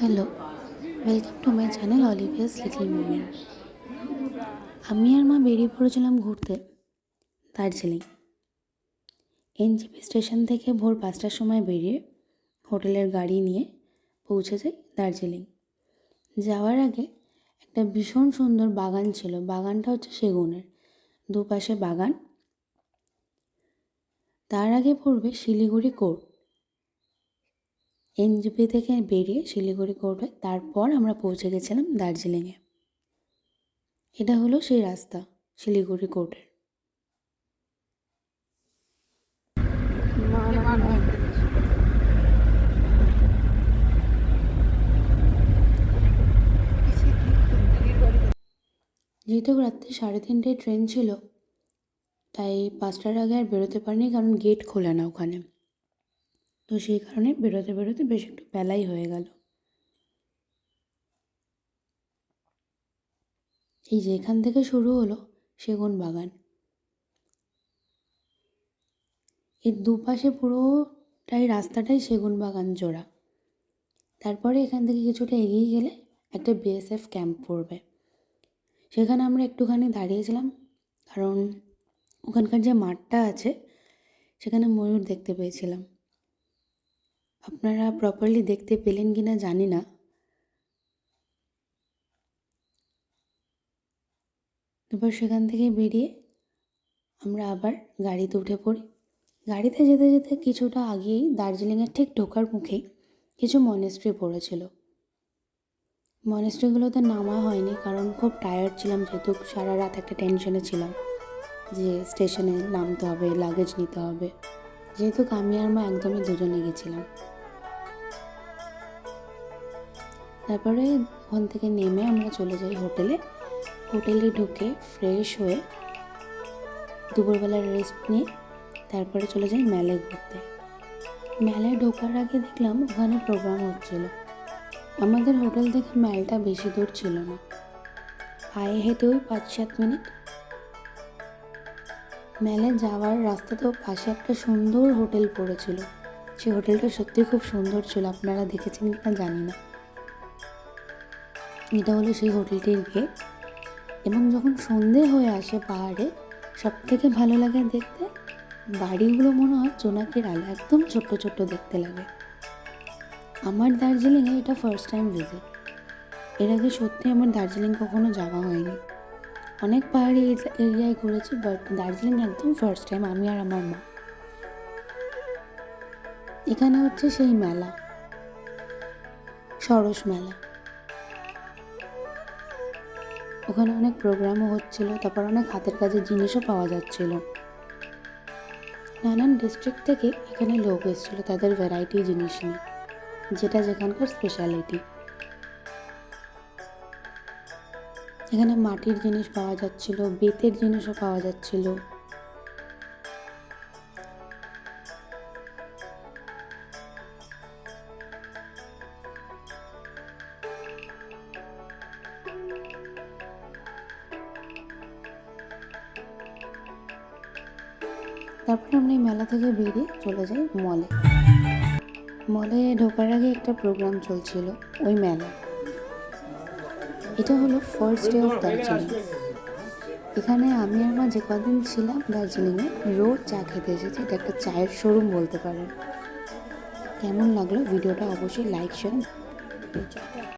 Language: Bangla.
Hello, welcome to my channel Olivia's little moment. আমি আর মা বেরিয়ে পড়েছিলাম ঘুরতে দার্জিলিং। এনজেপি স্টেশন থেকে ভোর 5টার সময় বেরিয়ে হোটেলের গাড়ি নিয়ে পৌঁছে যাই দার্জিলিং। যাওয়ার আগে একটা ভীষণ সুন্দর বাগান ছিল। বাগানটা হচ্ছে সেগুনের, দুপাশে বাগান। তার আগে পড়বে শিলিগুড়ি কোর্ট। এনজেপি থেকে বেরিয়ে শিলিগুড়ি কোর্টে তারপর আমরা পৌঁছে গেছিলাম দার্জিলিংয়ে। এটা হলো সেই রাস্তা শিলিগুড়ি কোর্টের। যেহেতু রাত্রি 3:30টায় ট্রেন ছিল, তাই 5টার আগে আর বেরোতে পারিনি, কারণ গেট খোলে না ওখানে। তো সেই কারণে বেরোতে বেরোতে বেশ একটু বেলাই হয়ে গেল। এই যে এখান থেকে শুরু হলো সেগুন বাগান। এর দুপাশে পুরোটাই রাস্তাটাই সেগুন বাগান জোড়া। তারপরে এখান থেকে কিছুটা এগিয়ে গেলে একটা বিএসএফ ক্যাম্প পড়বে। সেখানে আমরা একটুখানি দাঁড়িয়েছিলাম, কারণ ওখানকার যে মাঠটা আছে সেখানে ময়ূর দেখতে পেয়েছিলাম। আপনারা প্রপারলি দেখতে পেলেন কি না জানি না। তারপর সেখান থেকে বেরিয়ে আমরা আবার গাড়িতে উঠে পড়ি। গাড়িতে যেতে যেতে কিছুটা আগেই দার্জিলিংয়ের ঠিক ঢোকার মুখেই কিছু মনেস্ট্রি পড়েছিল। মনেস্ট্রিগুলোতে নামা হয়নি, কারণ খুব টায়ার্ড ছিলাম, যেহেতু সারা রাত একটা টেনশনে ছিলাম যে স্টেশনে নামতে হবে, লাগেজ নিতে হবে। যেহেতু আমি আর মা একদমই দুজনে গেছিলাম। তারপরে ওখান থেকে নেমে আমরা চলে যাই হোটেলে। হোটেলে ঢুকে ফ্রেশ হয়ে দুপুরবেলার রেস্ট নিয়ে তারপরে চলে যাই মেলে ঘুরতে। মেলায় ঢোকার আগে দেখলাম ওখানে প্রোগ্রাম হচ্ছিল। আমাদের হোটেল থেকে মেলটা বেশি দূর ছিল না, পায়ে হেঁটে ওই 5-7 মিনিট। মেলে যাওয়ার রাস্তাতেও পাশে একটা সুন্দর হোটেল পড়েছিল। সেই হোটেলটা সত্যি খুব সুন্দর ছিল, আপনারা দেখেছেন কিনা জানি না। এটা হলো সেই হোটেলটির গেট। এবং যখন সন্ধে হয়ে আসে পাহাড়ে, সব থেকে ভালো লাগে দেখতে, বাড়িগুলো মনে হয় জোনাকির আলো, একদম ছোট্ট ছোট্ট দেখতে লাগে। আমার দার্জিলিংয়ে এটা ফার্স্ট টাইম ভিজিট। এর আগে সত্যি আমার দার্জিলিং কখনো যাওয়া হয়নি। অনেক পাহাড়ি এরিয়ায় ঘুরেছি, বাট দার্জিলিং একদম ফার্স্ট টাইম আমি আর আমার মা। এখানে হচ্ছে সেই মেলা, সরস মেলা। ওখানে অনেক প্রোগ্রামও হচ্ছিল, তারপর অনেক হাতের কাজের জিনিসও পাওয়া যাচ্ছিল। নানান ডিস্ট্রিক্ট থেকে এখানে লোক এসেছিলো তাদের ভ্যারাইটি জিনিস নিয়ে, যেটা যেখানকার স্পেশালিটি। এখানে মাটির জিনিস পাওয়া যাচ্ছিল, বেতের জিনিসও পাওয়া যাচ্ছিল। তারপরে আমরা এই মেলা থেকে বেরিয়ে চলে যাই মলে। মলে ঢোকার আগে একটা প্রোগ্রাম চলছিল ওই মেলা। এটা হলো ফার্স্ট ডে অফ দার্জিলিং। এখানে আমি আর মা যে কদিন ছিলাম দার্জিলিংয়ে, রোজ চা খেতে এসেছি। এটা একটা চায়ের শোরুম বলতে পারেন। কেমন লাগলো ভিডিওটা অবশ্যই লাইক শেয়ার।